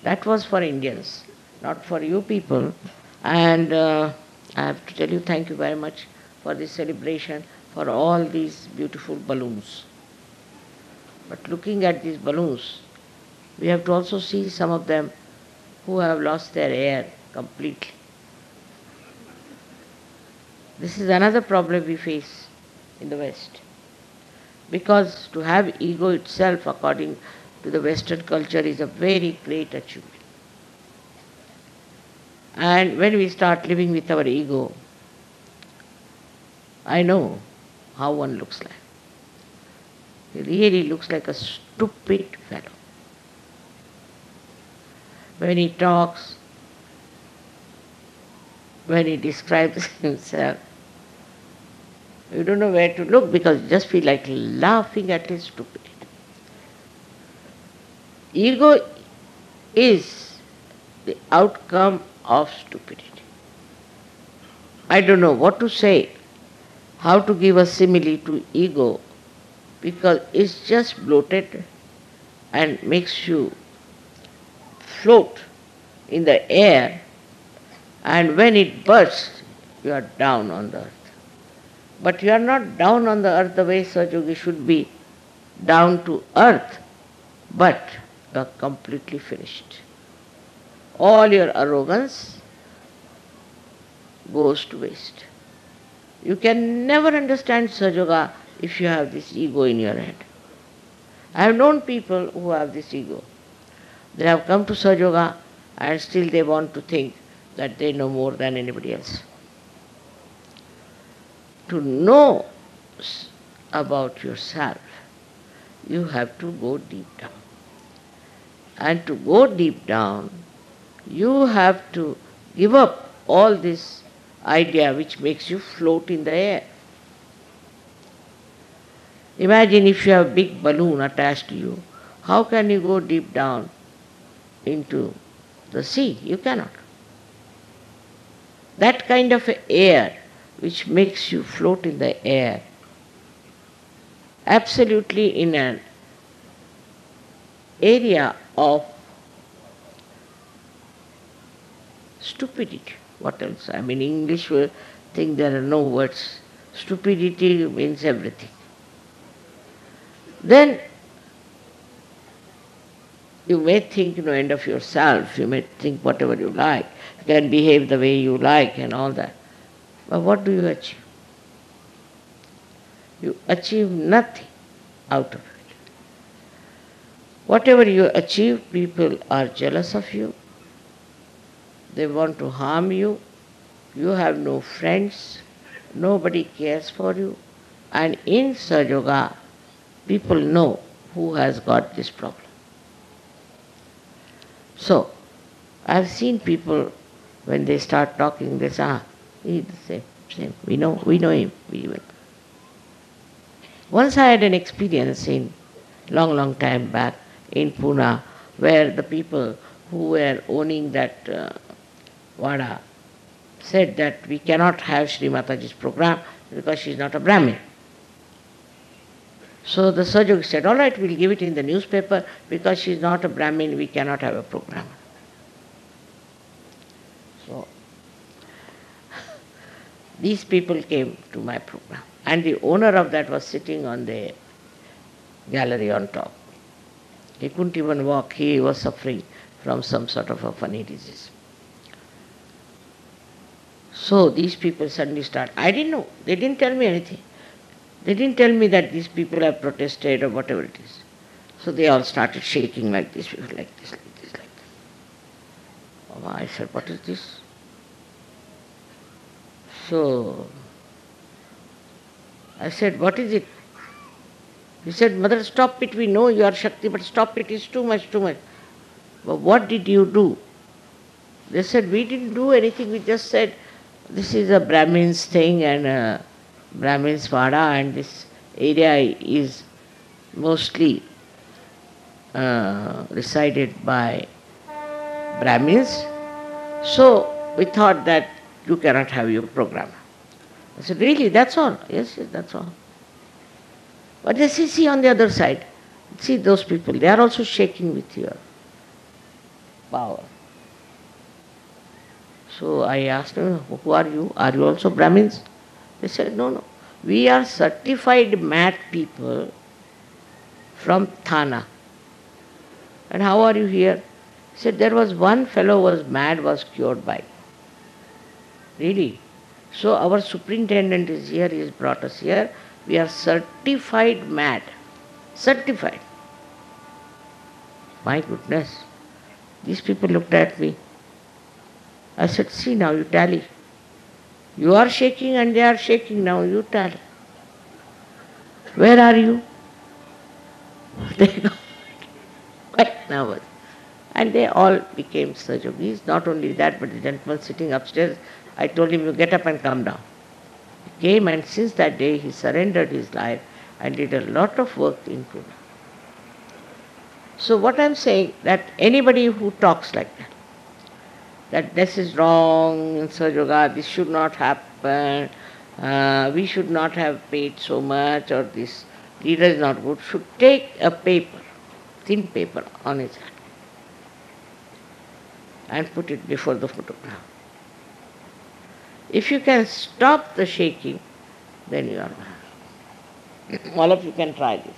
That was for Indians, not for you people. And I have to tell you, thank you very much for this celebration, for all these beautiful balloons. But looking at these balloons, we have to also see some of them who have lost their air completely. This is another problem we face in the West. Because to have ego itself, according to the Western culture, is a very great achievement. And when we start living with our ego, I know how one looks like. He really looks like a stupid fellow. When he talks, when he describes himself, you don't know where to look because you just feel like laughing at his stupidity. Ego is the outcome of stupidity. I don't know what to say, how to give a simile to ego, because it's just bloated and makes you float in the air, and when it bursts, you are down on the earth. But you are not down on the earth the way Sahaja should be down to earth, but you are completely finished. All your arrogance goes to waste. You can never understand Sahaja if you have this ego in your head. I have known people who have this ego. They have come to Sahaja and still they want to think that they know more than anybody else. To know about yourself, you have to go deep down. And to go deep down, you have to give up all this idea which makes you float in the air. Imagine if you have a big balloon attached to you, how can you go deep down into the sea? You cannot. That kind of air which makes you float in the air, absolutely in an area of stupidity. What else? I mean, English will think there are no words. Stupidity means everything. Then you may think end of yourself, you may think whatever you like, you can behave the way you like and all that. But what do you achieve? You achieve nothing out of it. Whatever you achieve, people are jealous of you. They want to harm you. You have no friends. Nobody cares for you. And in Sahaja Yoga, people know who has got this problem. So, I have seen people, when they start talking, they say, he's the same. We know him. Once I had an experience in long time back in Pune, where the people who were owning that Vada said that we cannot have Sri Mataji's program because she is not a Brahmin. So the Sahaja said, all right, we'll give it in the newspaper because she is not a Brahmin, we cannot have a program. So these people came to my program, and the owner of that was sitting on the gallery on top. He couldn't even walk, he was suffering from some sort of a funny disease. So these people suddenly start, I didn't know, they didn't tell me anything. They didn't tell me that these people have protested or whatever it is. So they all started shaking like this, like this. Oh, I said, what is this? So I said, what is it? He said, Mother, stop it, we know you are Shakti, but stop it, it's too much. But what did you do? They said, we didn't do anything, we just said, this is a Brahmin's thing and a Brahmin's Vada, and this area is mostly resided by Brahmins. So we thought that you cannot have your program. I said, really, that's all? Yes, that's all. But they see on the other side, see those people, they are also shaking with you. power. So I asked him, who are you? Are you also Brahmins? They said, no, no. We are certified mad people from Thana. And how are you here? He said, there was one fellow who was mad, was cured by. Really? So our superintendent is here, he has brought us here. We are certified mad. Certified. My goodness. These people looked at me. I said, see now, you tally. You are shaking and they are shaking now, you tally. Where are you? They got quite nervous. And they all became Sahajogis. Not only that, but the gentleman sitting upstairs, I told him, you get up and come down. He came, and since that day he surrendered his life and did a lot of work in Puja. So what I'm saying, that anybody who talks like that this is wrong in Sahaja, this should not happen, we should not have paid so much, or this leader is not good, should take a paper, thin paper on his hand and put it before the photograph. If you can stop the shaking, then you are well. All of you can try this.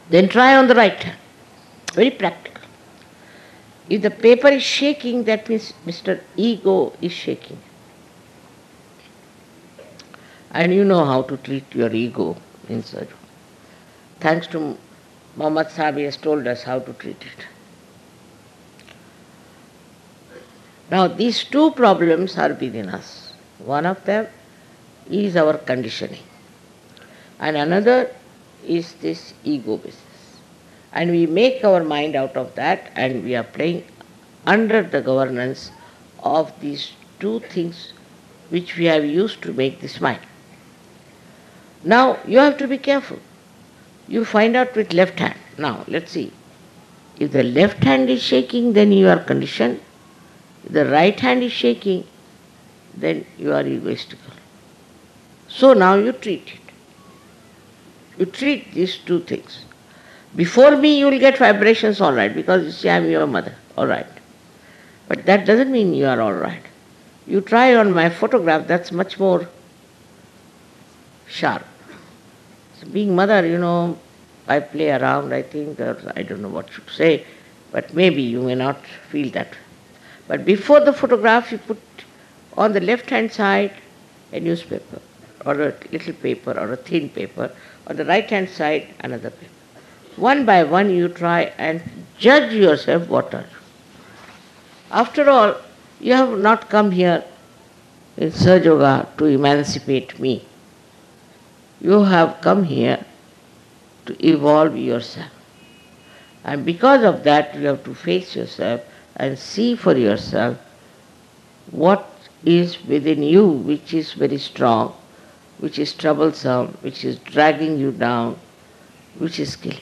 Then try on the right hand. Very practical. If the paper is shaking, that means Mr. Ego is shaking. And you know how to treat your ego in Sajja. Thanks to Muhammad Sahib, he has told us how to treat it. Now these two problems are within us. One of them is our conditioning. And another is this ego business. And we make our mind out of that, and we are playing under the governance of these two things which we have used to make this mind. Now you have to be careful. You find out with left hand. Now let's see. If the left hand is shaking, then you are conditioned. If the right hand is shaking, then you are egoistical. So now you treat it. You treat these two things. Before me you will get vibrations, all right, because you see I am your mother, all right. But that doesn't mean you are all right. You try on my photograph, that's much more sharp. So being mother, I play around, I think, or I don't know what to say, but maybe you may not feel that. But before the photograph, you put on the left-hand side a newspaper, or a little paper, or a thin paper. On the right-hand side, another paper. One by one, you try and judge yourself what are you. After all, you have not come here in Sahaja Yoga to emancipate me. You have come here to evolve yourself. And because of that, you have to face yourself and see for yourself what is within you which is very strong, which is troublesome, which is dragging you down, which is killing.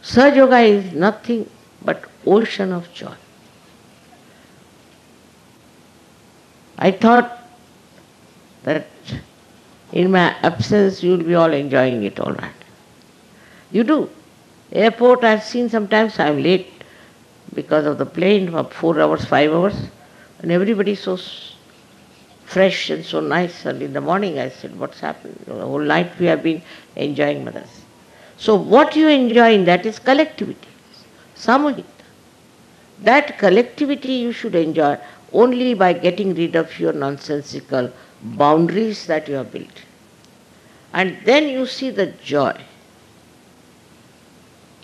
Sahaja Yoga is nothing but ocean of joy. I thought that in my absence you will be all enjoying it all right. You do. Airport I have seen sometimes I am late because of the plane for 4 hours, 5 hours, and everybody is so fresh and so nice. And in the morning I said, what's happened? The whole night we have been enjoying mothers. So what you enjoy in that is collectivity, samohita. That collectivity you should enjoy only by getting rid of your nonsensical boundaries that you have built. And then you see the joy.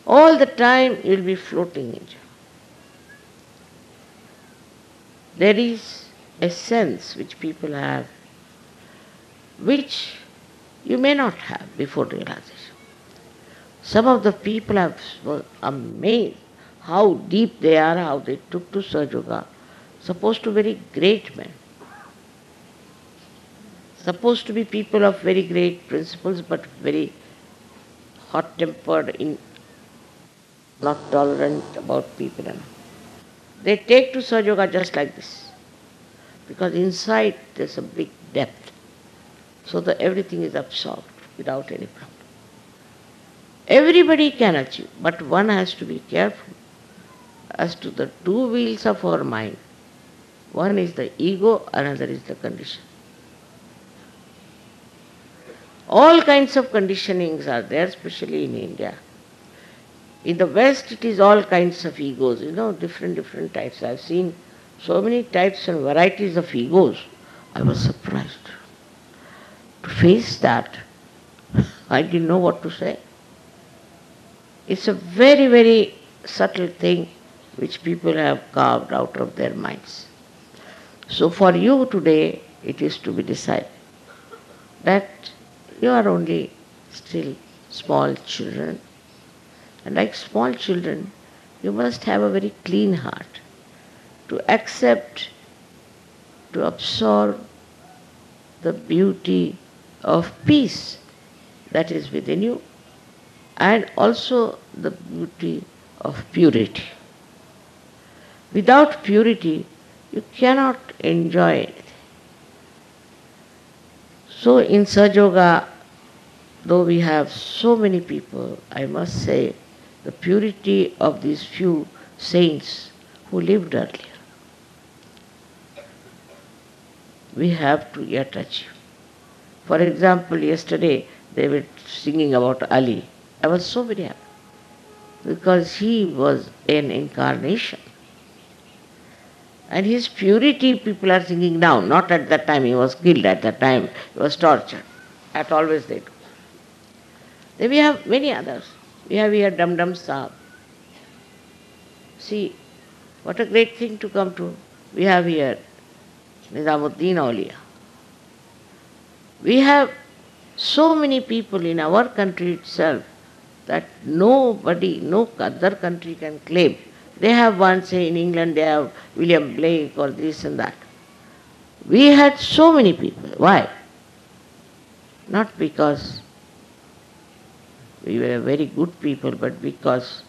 All the time you will be floating in joy. There is a sense which people have, which you may not have before realization. Some of the people were amazed how deep they are, how they took to Sahaja Yoga. Supposed to be very great men. Supposed to be people of very great principles, but very hot-tempered, not tolerant about people. They take to Sahaja Yoga just like this, because inside there's a big depth. so that everything is absorbed without any problem. Everybody can achieve, but one has to be careful as to the two wheels of our mind. One is the ego, another is the condition. All kinds of conditionings are there, especially in India. In the West, it is all kinds of egos, different types. I've seen so many types and varieties of egos. I was surprised. To face that, I didn't know what to say. It's a very, very subtle thing which people have carved out of their minds. So for you today, it is to be decided that you are only still small children. And like small children, you must have a very clean heart to accept, to absorb the beauty of peace that is within you, and also the beauty of purity. Without purity, you cannot enjoy anything. So in Sahaja Yoga, though we have so many people, I must say the purity of these few saints who lived earlier, we have to yet achieve. For example, yesterday they were singing about Ali. I was so very happy because he was an incarnation. And his purity people are singing now, not at that time he was killed, at that time he was tortured. That always they do. Then we have many others. We have here Dum Dum Saab. See, what a great thing to come to. We have here Nizamuddin Auliya. We have so many people in our country itself that nobody, no other country can claim. They have one, say in England they have William Blake or this and that. We had so many people. Why? Not because we were very good people, but because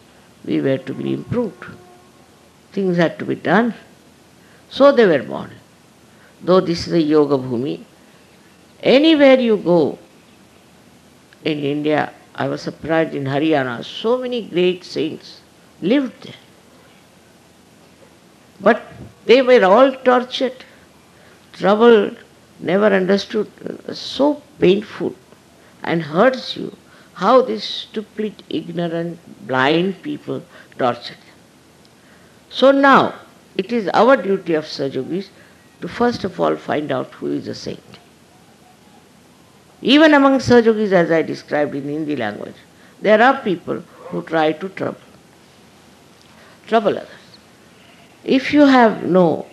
we were to be improved. Things had to be done. So they were born. Though this is a yoga bhumi, anywhere you go in India, I was surprised in Haryana, so many great saints lived there. But they were all tortured, troubled, never understood. So painful and hurts you how these stupid, ignorant, blind people torture them. So now, it is our duty of Sahajogis to first of all find out who is a saint. Even among Sahajogis, as I described in Hindi language, there are people who try to trouble others. If you have no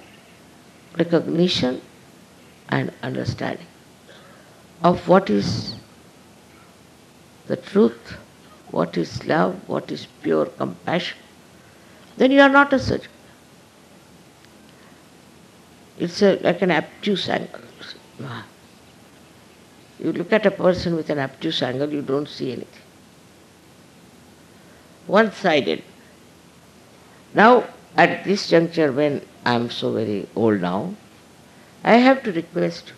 recognition and understanding of what is the truth, what is love, what is pure compassion, then you are not a Sahaja. It's like an obtuse angle. You look at a person with an obtuse angle, you don't see anything. One-sided. Now, at this juncture, when I am so very old now, I have to request you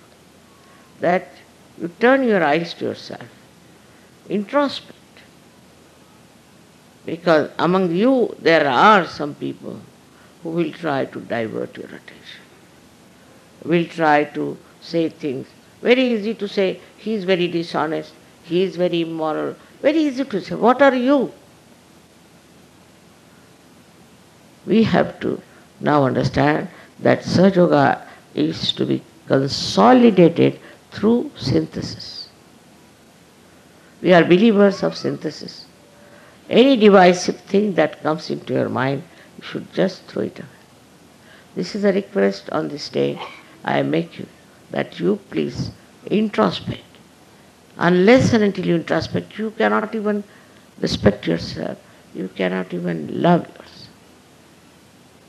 that you turn your eyes to yourself, introspect. Because among you there are some people who will try to divert your attention, will try to say things. Very easy to say, he is very dishonest, he is very immoral. Very easy to say, what are you? We have to now understand that Sahaja Yoga is to be consolidated through synthesis. We are believers of synthesis. Any divisive thing that comes into your mind, you should just throw it away. This is a request on this day. I make you that you please introspect. Unless and until you introspect, you cannot even respect yourself. You cannot even love yourself.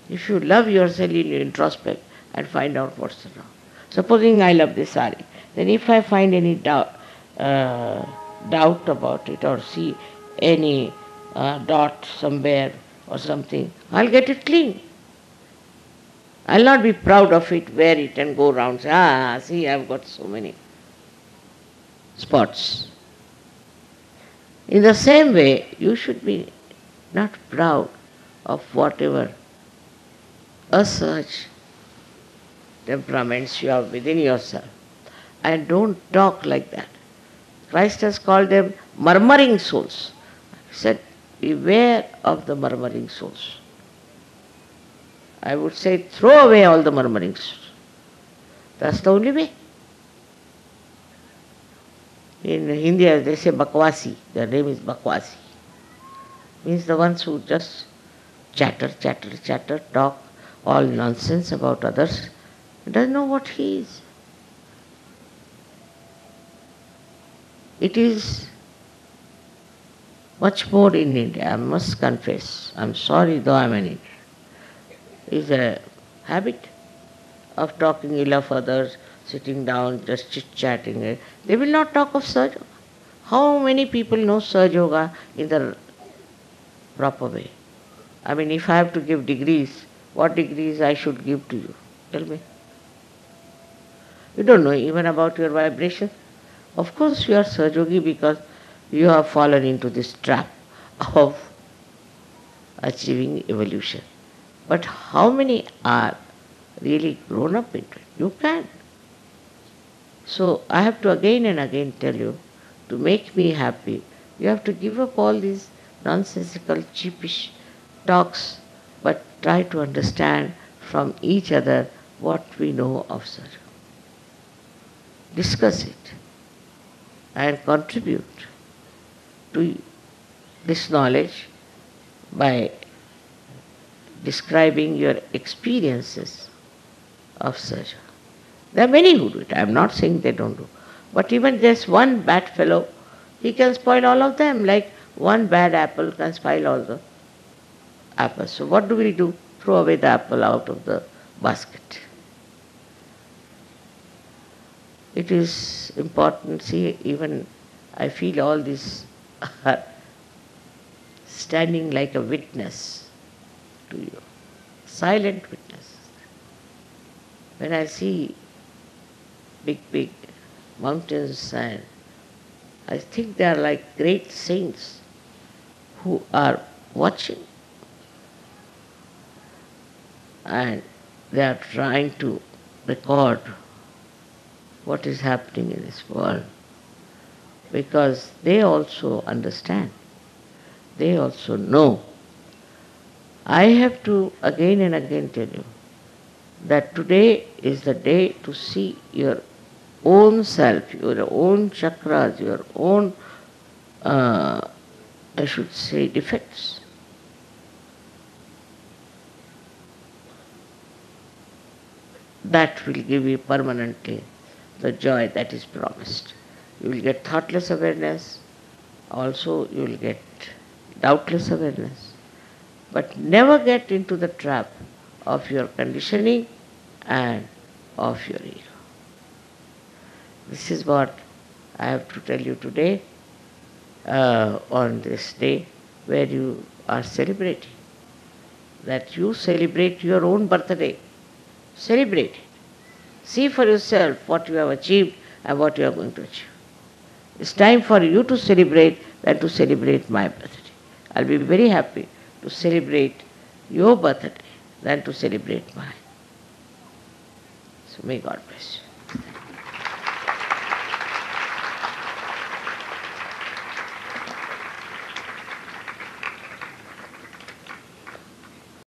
If you love yourself, you introspect and find out what's wrong. Supposing I love this sari, then if I find any doubt about it or see any dot somewhere or something, I'll get it clean. I'll not be proud of it, wear it and go around and say, see, I've got so many. spots. In the same way, you should be not proud of whatever such temperaments you have within yourself. And don't talk like that. Christ has called them murmuring souls. He said, beware of the murmuring souls. I would say, throw away all the murmuring souls. That's the only way. In India, they say Bakwasi. Their name is Bakwasi. Means the ones who just chatter, talk all nonsense about others. He doesn't know what he is. It is much more in India, I must confess. I'm sorry though I'm an Indian. It's a habit of talking ill of others, sitting down, just chit-chatting. They will not talk of Sahaja Yoga. How many people know Sahaja Yoga in the proper way? I mean, if I have to give degrees, what degrees I should give to you? Tell me. You don't know even about your vibration. Of course you are Sahaja Yogi because you have fallen into this trap of achieving evolution. But how many are really grown up into it? You can. So I have to again and again tell you, to make me happy, you have to give up all these nonsensical, cheapish talks, but try to understand from each other what we know of Sahaja. Discuss it and contribute to this knowledge by describing your experiences of Sahaja. There are many who do it. I am not saying they don't do. But even just one bad fellow, he can spoil all of them. Like one bad apple can spoil all the apples. So what do we do? Throw away the apple out of the basket. It is important. See, even I feel all this are standing like a witness to you. Silent witness. When I see big mountains, and I think they are like great saints who are watching and they are trying to record what is happening in this world, because they also understand, they also know. I have to again and again tell you that today is the day to see your own self, your own chakras, your own, I should say, defects. That will give you permanently the joy that is promised. You will get thoughtless awareness, also you will get doubtless awareness, but never get into the trap of your conditioning and of your ego. This is what I have to tell you today on this day where you are celebrating. That you celebrate your own birthday. Celebrate it. See for yourself what you have achieved and what you are going to achieve. It's time for you to celebrate than to celebrate my birthday. I'll be very happy to celebrate your birthday than to celebrate mine. So may God bless you.